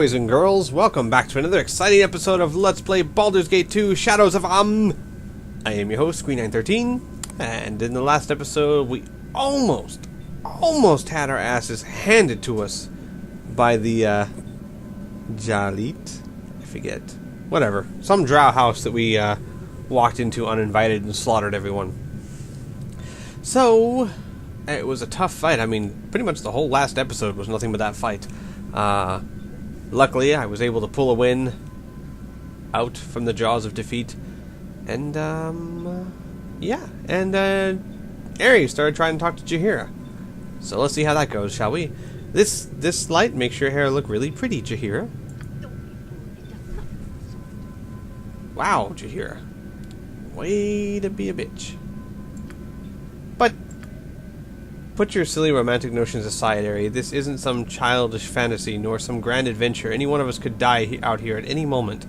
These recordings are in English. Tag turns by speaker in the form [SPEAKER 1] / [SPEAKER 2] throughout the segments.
[SPEAKER 1] boys and girls, welcome back to another exciting episode of Let's Play Baldur's Gate 2 Shadows of Am. I am your host, Green913, and in the last episode we almost had our asses handed to us by the, Jalit? I forget. Whatever. Some drow house that we, walked into uninvited and slaughtered everyone. So, it was a tough fight. I mean, pretty much the whole last episode was nothing but that fight. Luckily, I was able to pull a win out from the jaws of defeat. And, yeah. And, Ares started trying to talk to Jaheira. So let's see how that goes, shall we? This light makes your hair look really pretty, Jaheira. Wow, Jaheira. Way to be a bitch. But put your silly romantic notions aside, Ari. This isn't some childish fantasy, nor some grand adventure. Any one of us could die out here at any moment.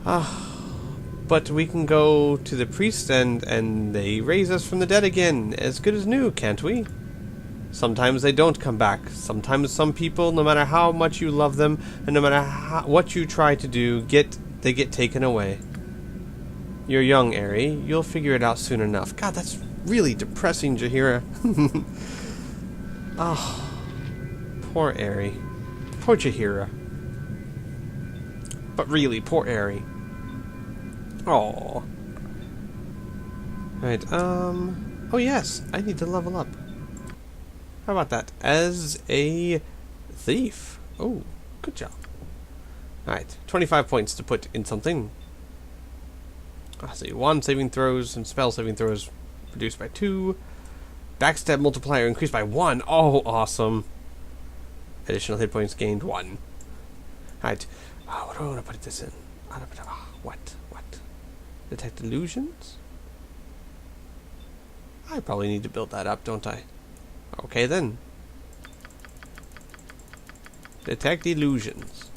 [SPEAKER 1] But we can go to the priest and they raise us from the dead again, as good as new, can't we? Sometimes they don't come back. Sometimes some people, no matter how much you love them, and no matter what you try to do, they get taken away. You're young, Ari. You'll figure it out soon enough. God, that's really depressing, Jaheira. Oh, poor Ari. Poor Jaheira. But really, poor Ari. Oh. Right, oh yes, I need to level up. How about that? As a thief. Oh, good job. Alright, 25 points to put in something. I see, wand saving throws and spell saving throws reduced by 2. Backstab multiplier increased by 1. Oh, awesome. Additional hit points gained 1. Alright. What do I want to put this in? What? Detect illusions? I probably need to build that up, don't I? Okay, then. Detect illusions.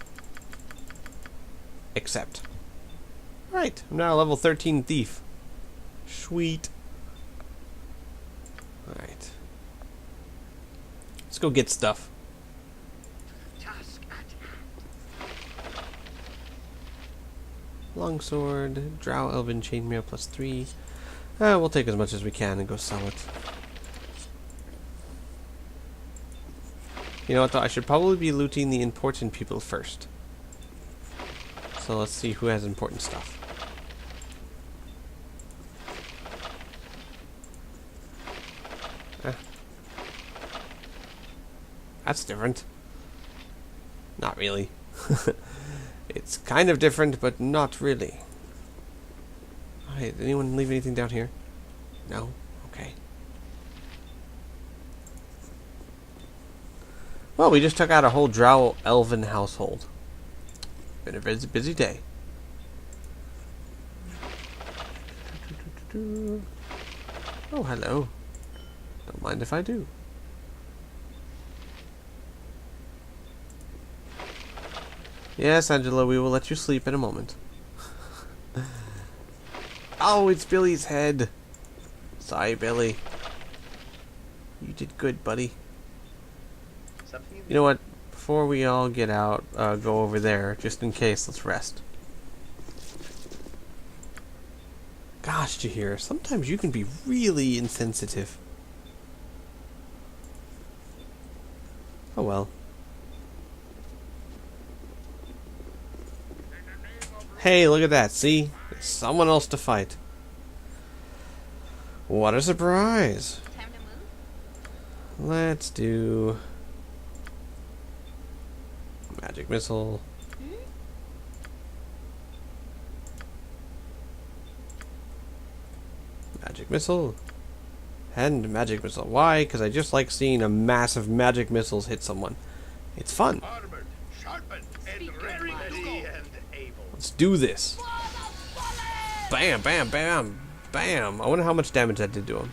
[SPEAKER 1] Accept. Right, I'm now a level 13 thief. Sweet. Alright. Let's go get stuff. Longsword, Drow Elven Chainmail plus 3. We'll take as much as we can and go sell it. You know what though, I should probably be looting the important people first. So let's see who has important stuff. That's different. Not really. It's kind of different, but not really. Hey, did anyone leave anything down here? No? Okay. Well, we just took out a whole drow elven household. Been a busy day. Oh, hello. Don't mind if I do. Yes, Angela, we will let you sleep in a moment. Oh, it's Billy's head. Sorry, Billy. You did good, buddy. You know what? Before we all get out, go over there, just in case, let's rest. Gosh, Jaheira, sometimes you can be really insensitive. Oh well. Hey, look at that, see? There's someone else to fight. What a surprise.
[SPEAKER 2] Time to move?
[SPEAKER 1] Let's do magic missile. Magic missile. And magic missile. Why? Because I just like seeing a massive magic missiles hit someone. It's fun.
[SPEAKER 3] Armored, sharpened, and ready and able.
[SPEAKER 1] Let's do this. Bam, bam, bam, bam. I wonder how much damage that did to him.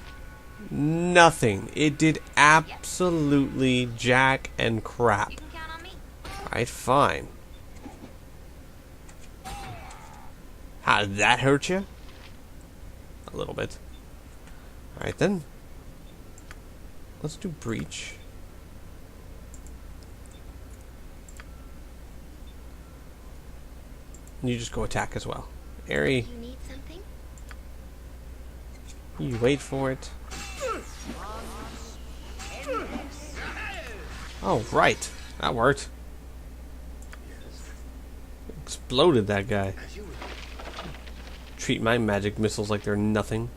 [SPEAKER 1] Nothing. It did absolutely jack and crap.
[SPEAKER 2] You can count on me.
[SPEAKER 1] Alright, fine. How did that hurt you? A little bit. Alright then. Let's do breach. And you just go attack as well. Airy,
[SPEAKER 2] You need something?
[SPEAKER 1] you wait for it. Oh, right. That worked. Exploded that guy. Treat my magic missiles like they're nothing.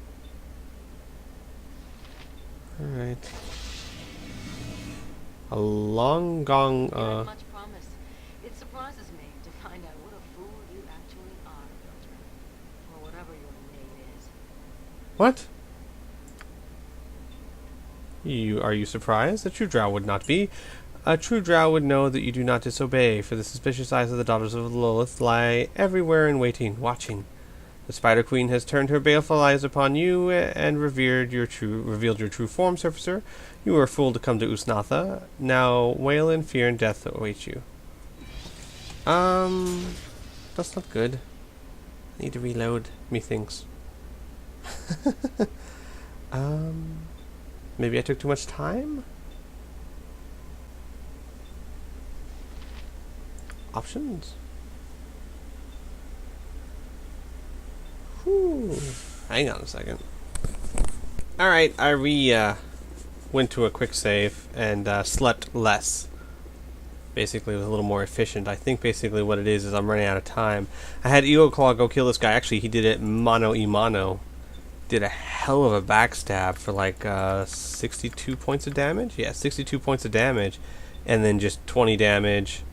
[SPEAKER 1] Alright. A long gong,
[SPEAKER 4] Much promise. It surprises me to find out what a fool you actually are, Baldur. Or whatever your name is.
[SPEAKER 1] What? Are you surprised? A true drow would not be. A true drow would know that you do not disobey, for the suspicious eyes of the daughters of Lilith lie everywhere in waiting, watching. The Spider Queen has turned her baleful eyes upon you and revealed your true form, Surfacer. You were a fool to come to Usnatha. Now wail in fear and death await you. That's not good. I need to reload, methinks. Maybe I took too much time? Options? Whew. Hang on a second. Alright, I went to a quick save and slept less. Basically, it was a little more efficient. I think basically what it is I'm running out of time. I had Eagle Claw go kill this guy. Actually, he did it mano a mano. Did a hell of a backstab for like 62 points of damage. Yeah, 62 points of damage, and then just 20 damage,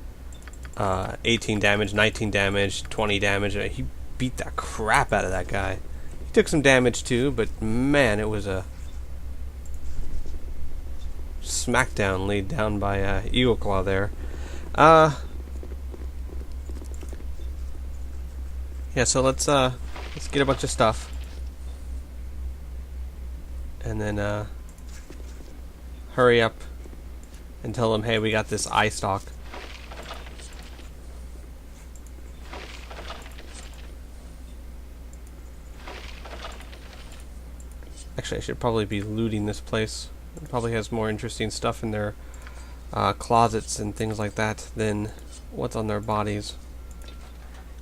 [SPEAKER 1] 18 damage, 19 damage, 20 damage. He beat the crap out of that guy. He took some damage too, but man, it was a smackdown laid down by Eagle Claw there. Yeah, so let's get a bunch of stuff. And then hurry up and tell them, hey, we got this eye stalk. Actually, I should probably be looting this place. It probably has more interesting stuff in their closets and things like that than what's on their bodies.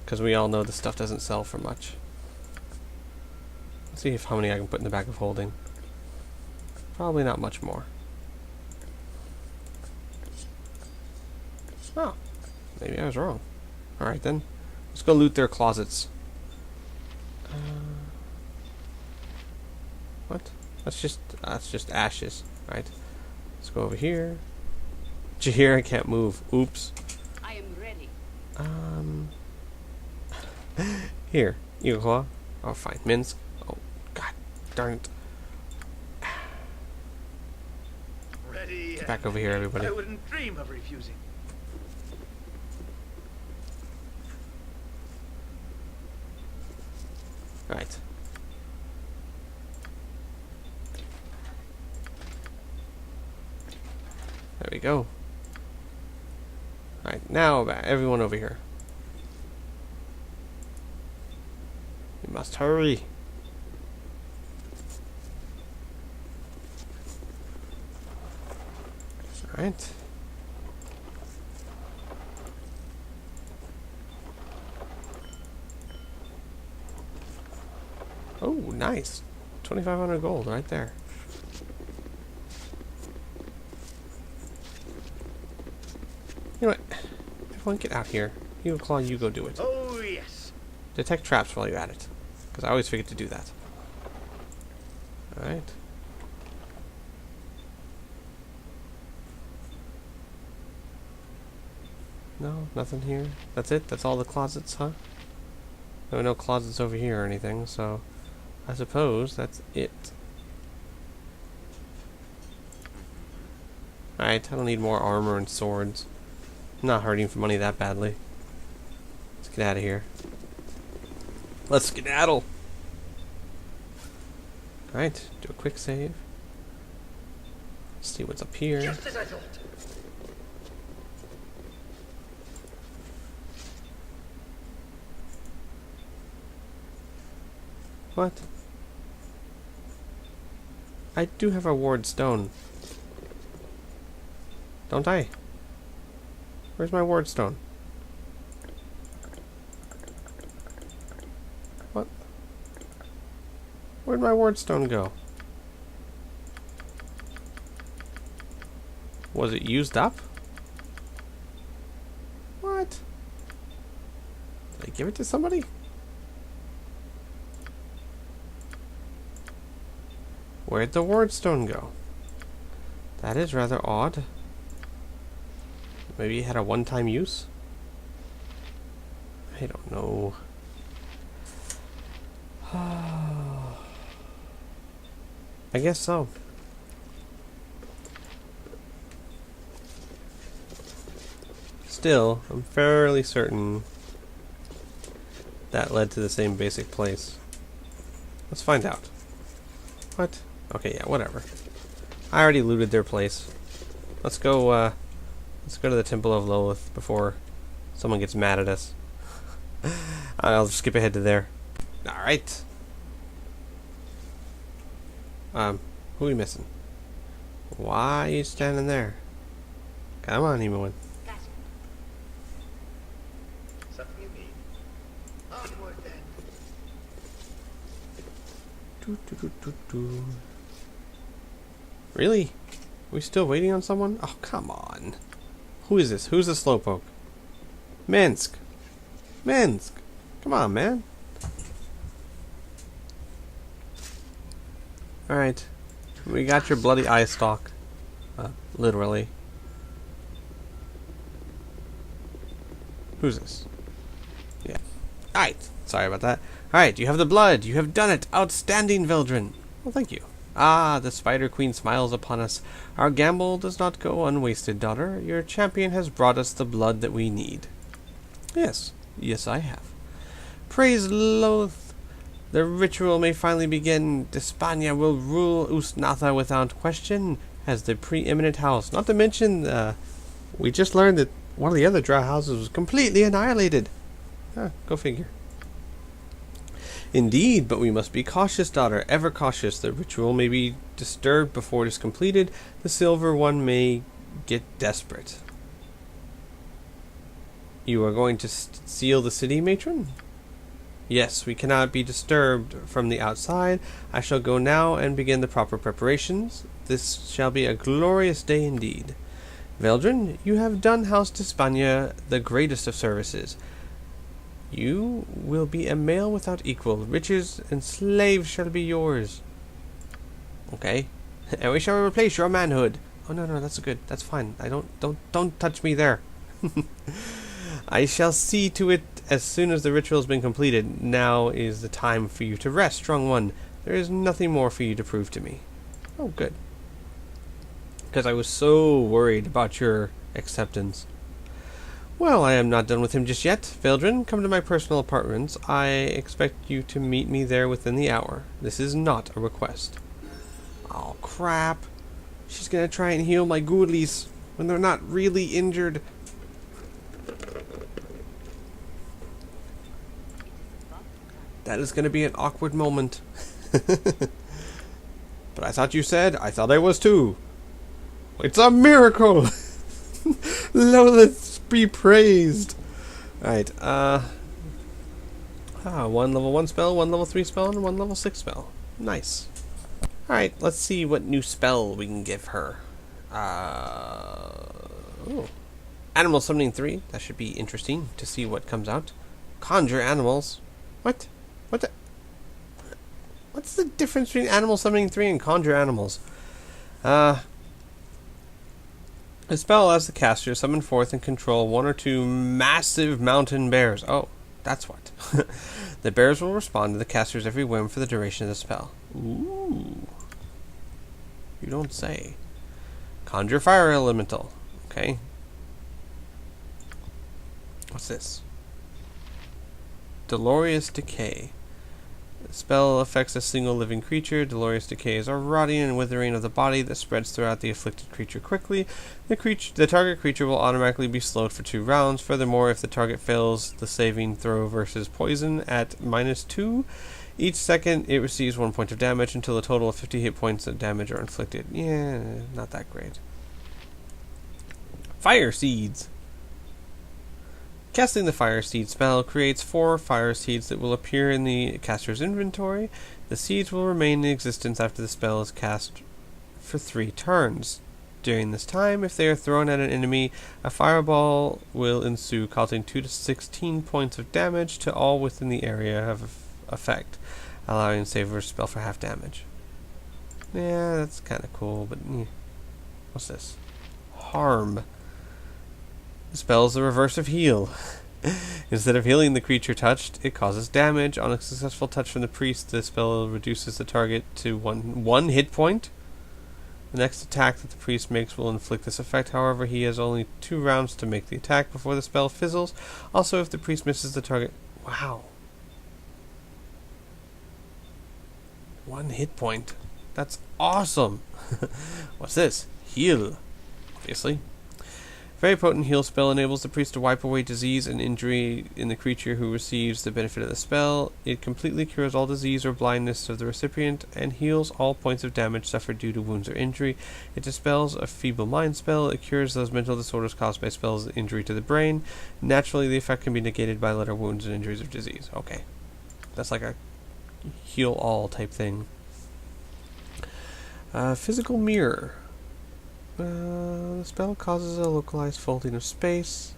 [SPEAKER 1] Because we all know this stuff doesn't sell for much. Let's see how many I can put in the bag of holding. Probably not much more. Oh, maybe I was wrong. Alright then. Let's go loot their closets. What? That's just ashes, right? Let's go over here. Jahir, I can't move. Oops.
[SPEAKER 4] I am ready.
[SPEAKER 1] Here. Eagle Claw. Oh, fine. Minsk. Oh, god darn it.
[SPEAKER 3] Ready.
[SPEAKER 1] Get back over here, everybody.
[SPEAKER 3] I wouldn't dream of refusing.
[SPEAKER 1] Alright. There we go. Alright, now everyone over here. We must hurry. Alright. Oh, nice. 2,500 gold right there. You know what? Everyone get out here. Eagle Claw, you go do it.
[SPEAKER 3] Oh, yes.
[SPEAKER 1] Detect traps while you're at it. Because I always forget to do that. Alright. No, nothing here. That's it? That's all the closets, huh? There are no closets over here or anything, so I suppose that's it. Alright, I don't need more armor and swords. I'm not hurting for money that badly. Let's get out of here. Let's skedaddle! Alright, do a quick save. See what's up here.
[SPEAKER 3] Just as I thought.
[SPEAKER 1] What? I do have a ward stone. Don't I? Where's my ward stone? Where'd my wardstone go? Was it used up? What? Did I give it to somebody? Where'd the wardstone go? That is rather odd. Maybe it had a one-time use? I don't know. I guess so. Still, I'm fairly certain that led to the same basic place. Let's find out. What? Okay, yeah, whatever. I already looted their place. Let's go to the Temple of Lilith before someone gets mad at us. I'll skip ahead to there. Alright. Who are we missing? Why are you standing there? Come on, Emoan.
[SPEAKER 3] Something you need. Onward then.
[SPEAKER 1] Really? We still waiting on someone? Oh, come on. Who is this? Who's the slowpoke? Minsk. Minsk. Come on, man. Alright. We got your bloody eye stalk. Literally. Who's this? Yeah. Alright. Sorry about that. Alright, you have the blood. You have done it. Outstanding, Veldrin. Well, thank you. Ah, the Spider Queen smiles upon us. Our gamble does not go unwasted, daughter. Your champion has brought us the blood that we need. Yes. Yes, I have. Praise Loth. The ritual may finally begin. Despania will rule Usnatha without question as the preeminent house. Not to mention, we just learned that one of the other Drow houses was completely annihilated. Go figure. Indeed, but we must be cautious, daughter, ever cautious. The ritual may be disturbed before it is completed. The Silver One may get desperate. You are going to seal the city, matron? Yes, we cannot be disturbed from the outside. I shall go now and begin the proper preparations. This shall be a glorious day indeed. Veldrin, you have done House Despania the greatest of services. You will be a male without equal. Riches and slaves shall be yours. Okay. And we shall replace your manhood. Oh no, that's good. That's fine. Don't touch me there. I shall see to it as soon as the ritual has been completed. Now is the time for you to rest, strong one. There is nothing more for you to prove to me. Oh, good. Because I was so worried about your acceptance. Well, I am not done with him just yet. Veldrin, come to my personal apartments. I expect you to meet me there within the hour. This is not a request. Oh, crap. She's gonna try and heal my ghoulies when they're not really injured. That is gonna be an awkward moment. But I thought you said. I thought I was too. It's a miracle! Lilith be praised! Alright, one level 1 spell, one level 3 spell, and one level 6 spell. Nice. Alright, let's see what new spell we can give her. Animal Summoning 3. That should be interesting to see what comes out. Conjure animals. What? What's the difference between Animal Summoning 3 and Conjure animals? A spell allows the caster summon forth and control one or two massive mountain bears. Oh, that's what. The bears will respond to the caster's every whim for the duration of the spell. Ooh. You don't say. Conjure fire elemental. Okay. What's this? Dolorous Decay. The spell affects a single living creature. Dolorous Decay is a rotting and withering of the body that spreads throughout the afflicted creature quickly. The target creature will automatically be slowed for 2 rounds. Furthermore, if the target fails the saving throw versus poison at -2, each second it receives 1 point of damage until a total of 50 hit points of damage are inflicted. Yeah, not that great. Fire Seeds. Casting the Fire Seed spell creates 4 fire seeds that will appear in the caster's inventory. The seeds will remain in existence after the spell is cast for 3 turns. During this time, if they are thrown at an enemy, a fireball will ensue, causing 2 to 16 points of damage to all within the area of effect, allowing Saver spell for half damage. Yeah, that's kind of cool, but what's this? Harm. The spell is the reverse of heal. Instead of healing the creature touched, it causes damage. On a successful touch from the priest, the spell reduces the target to one hit point. The next attack that the priest makes will inflict this effect. However, he has only 2 rounds to make the attack before the spell fizzles. Also, if the priest misses the target... Wow. 1 hit point. That's awesome. What's this? Heal. Obviously. Very potent heal spell enables the priest to wipe away disease and injury in the creature who receives the benefit of the spell. It completely cures all disease or blindness of the recipient and heals all points of damage suffered due to wounds or injury. It dispels a feeble mind spell. It cures those mental disorders caused by spells and injury to the brain. Naturally, the effect can be negated by later wounds and injuries of disease. Okay. That's like a heal all type thing. Physical mirror. The spell causes a localized folding of space.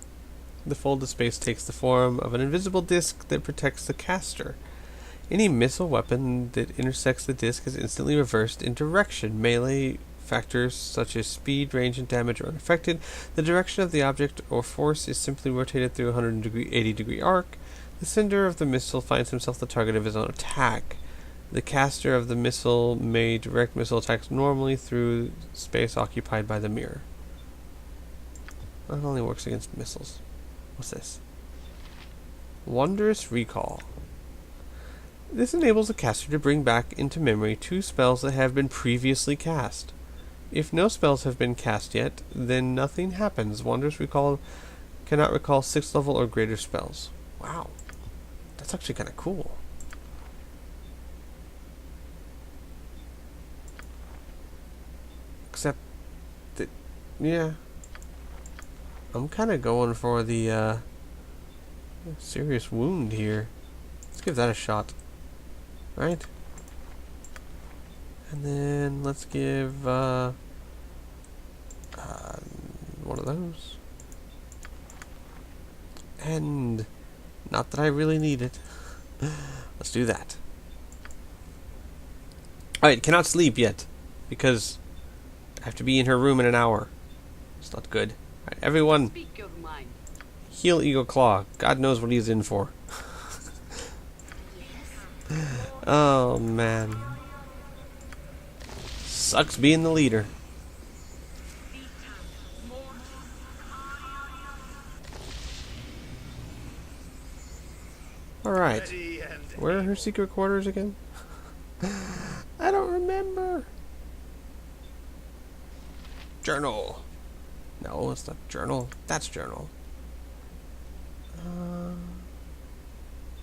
[SPEAKER 1] The folded space takes the form of an invisible disc that protects the caster. Any missile weapon that intersects the disc is instantly reversed in direction. Melee factors such as speed, range, and damage are unaffected. The direction of the object or force is simply rotated through a 180-degree arc. The sender of the missile finds himself the target of his own attack. The caster of the missile may direct missile attacks normally through space occupied by the mirror. That only works against missiles. What's this? Wondrous Recall. This enables the caster to bring back into memory 2 spells that have been previously cast. If no spells have been cast yet, then nothing happens. Wondrous Recall cannot recall 6th level or greater spells. Wow. That's actually kind of cool. Except that, yeah, I'm kind of going for the serious wound here. Let's give that a shot, right? And then let's give one of those. And not that I really need it. Let's do that. Alright, cannot sleep yet because I have to be in her room in an hour. It's not good. Alright, everyone, heal Eagle Claw. God knows what he's in for. Oh, man. Sucks being the leader. Alright. Where are her secret quarters again? I don't remember. Journal. No, it's not journal. That's journal.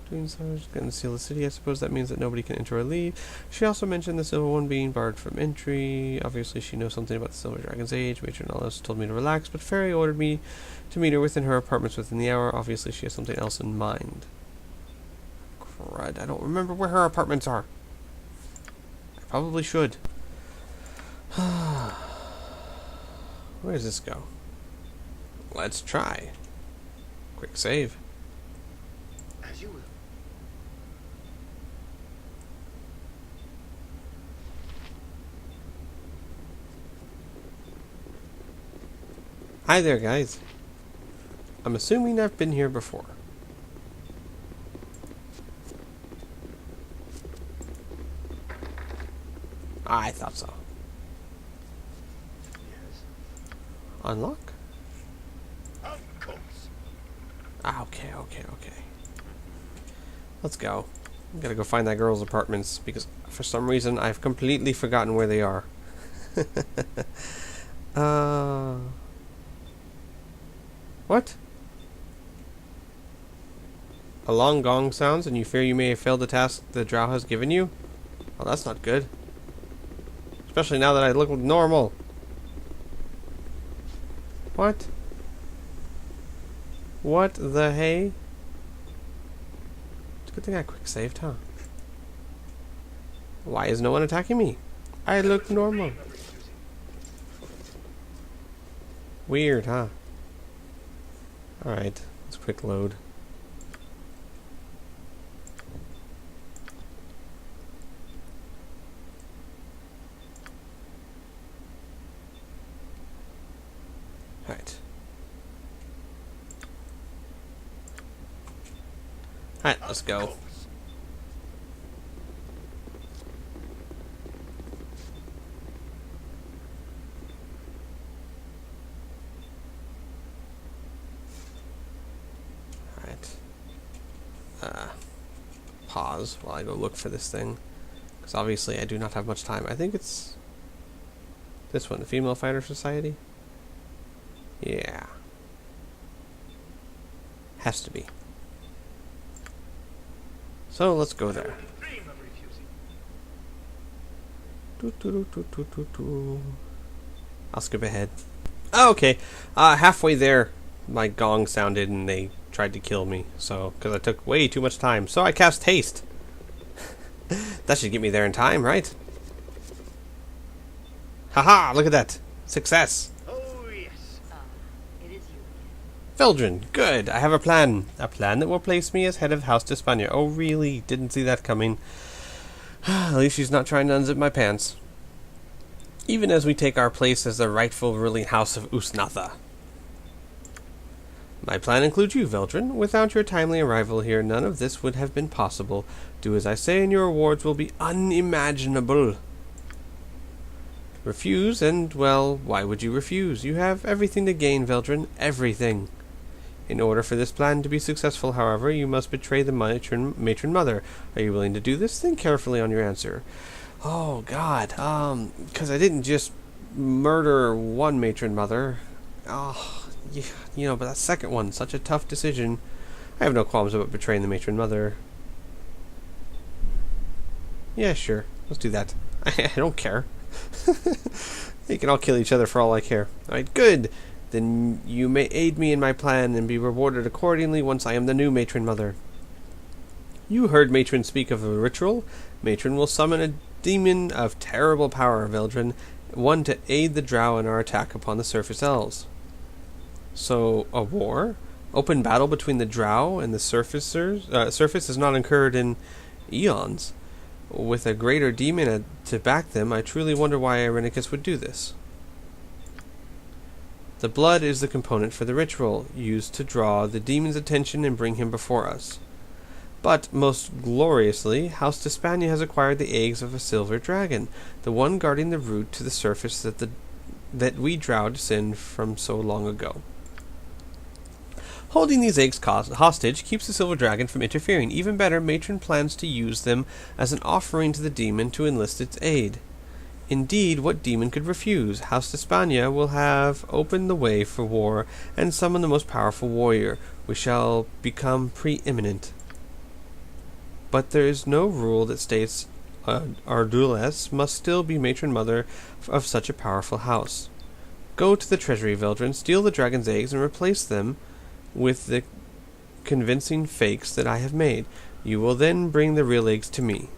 [SPEAKER 1] Doing so, just gonna seal the city. I suppose that means that nobody can enter or leave. She also mentioned the Silver One being barred from entry. Obviously, she knows something about the Silver Dragon's age. Matron Ellis told me to relax, but Fairy ordered me to meet her within her apartments within the hour. Obviously, she has something else in mind. Crud, I don't remember where her apartments are. I probably should. Where does this go? Let's try. Quick save.
[SPEAKER 3] As you will.
[SPEAKER 1] Hi there, guys. I'm assuming I've been here before. I thought so.
[SPEAKER 3] Yes.
[SPEAKER 1] Unlock?
[SPEAKER 3] Of course.
[SPEAKER 1] Okay. Let's go. I gotta go find that girl's apartments because for some reason I've completely forgotten where they are. What? A long gong sounds and you fear you may have failed the task the drow has given you? Well, that's not good. Especially now that I look normal. What? What the hey? It's a good thing I quick saved, huh? Why is no one attacking me? I look normal. Weird, huh? Alright, let's quick load. Alright. Alright, let's go. Pause while I go look for this thing, because obviously I do not have much time. I think it's this one, the Female Fighter Society. Yeah, has to be. So let's go there. I'll skip ahead. Oh, okay, halfway there, my gong sounded and they tried to kill me, so because I took way too much time, so I cast haste. That should get me there in time, right? Haha, look at that. Success.
[SPEAKER 3] Oh, yes.
[SPEAKER 4] It is you.
[SPEAKER 1] Veldrin, good. I have a plan. A plan that will place me as head of House d'Espagne. Oh, really? Didn't see that coming. At least she's not trying to unzip my pants. Even as we take our place as the rightful ruling house of Usnatha. My plan includes you, Veldrin. Without your timely arrival here, none of this would have been possible. Do as I say, and your rewards will be unimaginable. Refuse, and, well, why would you refuse? You have everything to gain, Veldrin. Everything. In order for this plan to be successful, however, you must betray the matron mother. Are you willing to do this? Think carefully on your answer. Oh, God. Because I didn't just murder one matron mother. Oh, yeah, you know, but that second one, such a tough decision. I have no qualms about betraying the matron mother. Yeah, sure. Let's do that. I don't care. You can all kill each other for all I care. Alright, good. Then you may aid me in my plan and be rewarded accordingly once I am the new matron mother. You heard Matron speak of a ritual. Matron will summon a demon of terrible power, Veldrin, one to aid the drow in our attack upon the surface elves. So, a war? Open battle between the drow and the surface has not occurred in eons. With a greater demon to back them, I truly wonder why Irenicus would do this. The blood is the component for the ritual, used to draw the demon's attention and bring him before us. But, most gloriously, House d'Espagne has acquired the eggs of a silver dragon, the one guarding the route to the surface that we drow descend from so long ago. Holding these eggs hostage keeps the silver dragon from interfering. Even better, Matron plans to use them as an offering to the demon to enlist its aid. Indeed, what demon could refuse? House d'Espagne will have opened the way for war and summon the most powerful warrior. We shall become preeminent. But there is no rule that states Arduless must still be matron mother of such a powerful house. Go to the treasury, Veldrin, steal the dragon's eggs, and replace them with the convincing fakes that I have made. You will then bring the real eggs to me.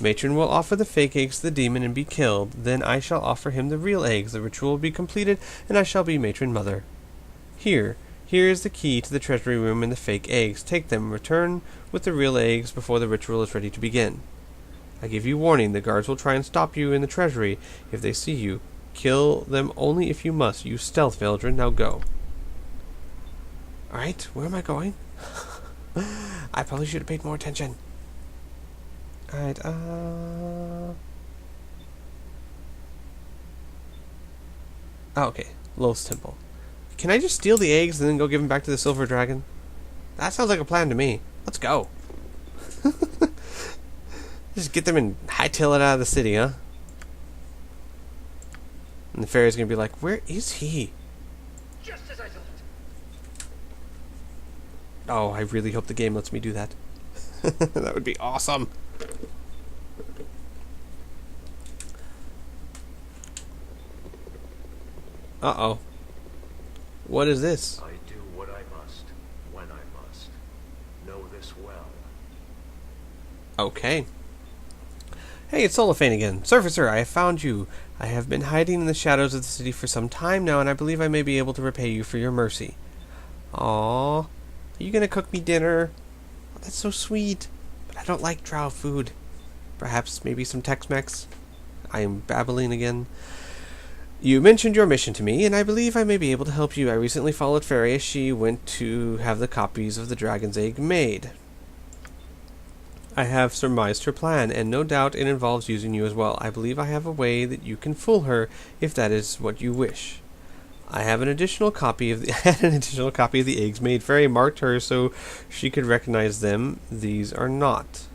[SPEAKER 1] Matron will offer the fake eggs to the demon and be killed. Then I shall offer him the real eggs. The ritual will be completed, and I shall be matron mother. Here is the key to the treasury room and the fake eggs. Take them. Return with the real eggs before the ritual is ready to begin. I give you warning. The guards will try and stop you in the treasury if they see you. Kill them only if you must. Use stealth, Veldrin. Now go. Alright, where am I going? I probably should have paid more attention. Alright, Oh, okay. Low's Temple. Can I just steal the eggs and then go give them back to the Silver Dragon? That sounds like a plan to me. Let's go. Just get them and hightail it out of the city, huh? And the fairy's gonna be like, where is he?
[SPEAKER 3] Just as I thought.
[SPEAKER 1] Oh, I really hope the game lets me do that. That would be awesome. Uh-oh. What is this?
[SPEAKER 3] I do what I know this well.
[SPEAKER 1] Okay. Hey, it's Solifane again. Surfacer, I have found you. I have been hiding in the shadows of the city for some time now, and I believe I may be able to repay you for your mercy. Aww. Are you gonna cook me dinner? Oh, that's so sweet. But I don't like drow food. Perhaps maybe some Tex-Mex? I am babbling again. You mentioned your mission to me, and I believe I may be able to help you. I recently followed Fairy as she went to have the copies of the dragon's egg made. I have surmised her plan, and no doubt it involves using you as well. I believe I have a way that you can fool her, if that is what you wish. I have an additional copy of the eggs made. Fairy marked her so she could recognize them. These are not.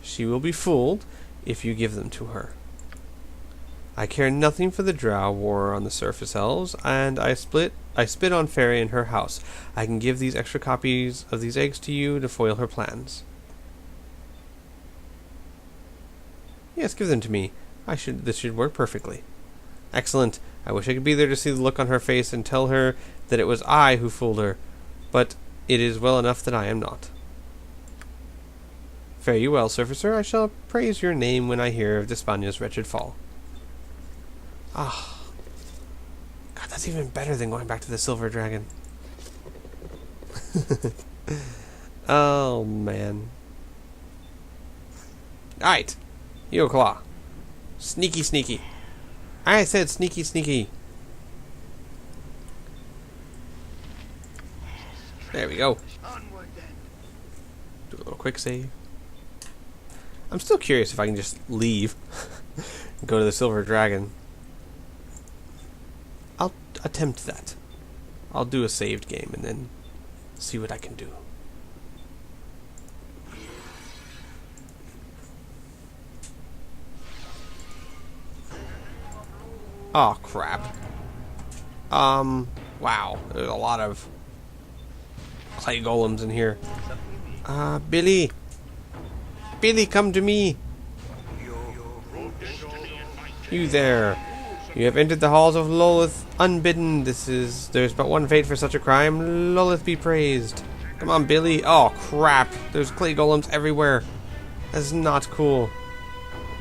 [SPEAKER 1] She will be fooled if you give them to her. I care nothing for the drow war on the surface elves, and I spit on Fairy and her house. I can give these extra copies of these eggs to you to foil her plans. Yes, give them to me. This should work perfectly. Excellent. I wish I could be there to see the look on her face and tell her that it was I who fooled her, but it is well enough that I am not. Fare you well, Surfacer. I shall praise your name when I hear of Despanya's wretched fall. Ah. God, that's even better than going back to the Silver Dragon. Oh, man. Alright. Yo, Claw. Sneaky, sneaky. I said sneaky, sneaky. There we go.
[SPEAKER 3] Onward then.
[SPEAKER 1] Do a little quick save. I'm still curious if I can just leave and go to the Silver Dragon. I'll attempt that. I'll do a saved game and then see what I can do. Oh, crap. Wow. There's a lot of clay golems in here. Billy. Billy, come to me. You there. You have entered the halls of Lolith unbidden. There's but one fate for such a crime. Lolith be praised. Come on, Billy. Oh, crap. There's clay golems everywhere. That's not cool.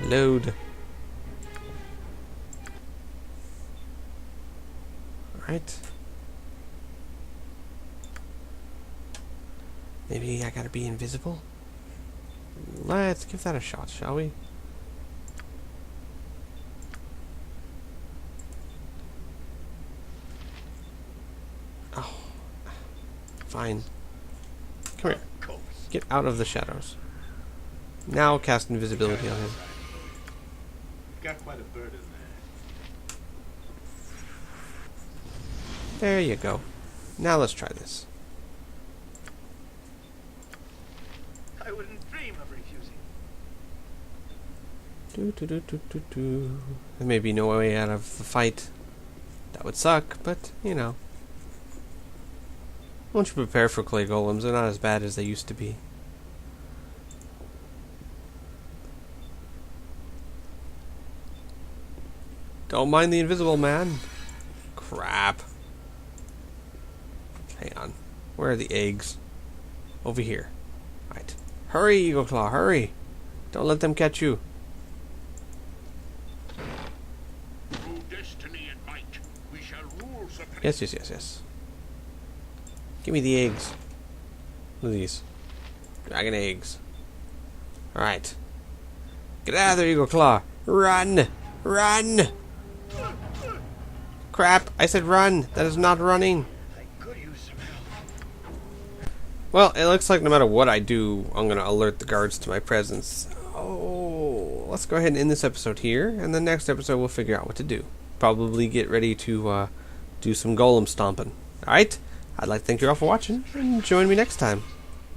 [SPEAKER 1] Load. Alright. Maybe I gotta be invisible? Let's give that a shot, shall we? Oh. Fine. Come here. Get out of the shadows. Now cast invisibility on him.
[SPEAKER 3] Got quite a bird in there.
[SPEAKER 1] There you go. Now let's try this.
[SPEAKER 3] I wouldn't dream of refusing.
[SPEAKER 1] There may be no way out of the fight. That would suck, but, you know. Once you prepare for clay golems, they're not as bad as they used to be. Don't mind the invisible man. Crap. Hang on. Where are the eggs? Over here. Right. Hurry, Eagle Claw, hurry. Don't let them catch you.
[SPEAKER 3] Through destiny and might, we shall rule supreme.
[SPEAKER 1] Yes. Give me the eggs. What are these? Dragon eggs. Alright. Get out of there, Eagle Claw. Run! Run! Crap, I said run. That is not running.
[SPEAKER 3] I could use some help.
[SPEAKER 1] Well, it looks like no matter what I do, I'm going to alert the guards to my presence. Oh, let's go ahead and end this episode here, and the next episode we'll figure out what to do. Probably get ready to do some golem stomping. Alright? I'd like to thank you all for watching, and join me next time.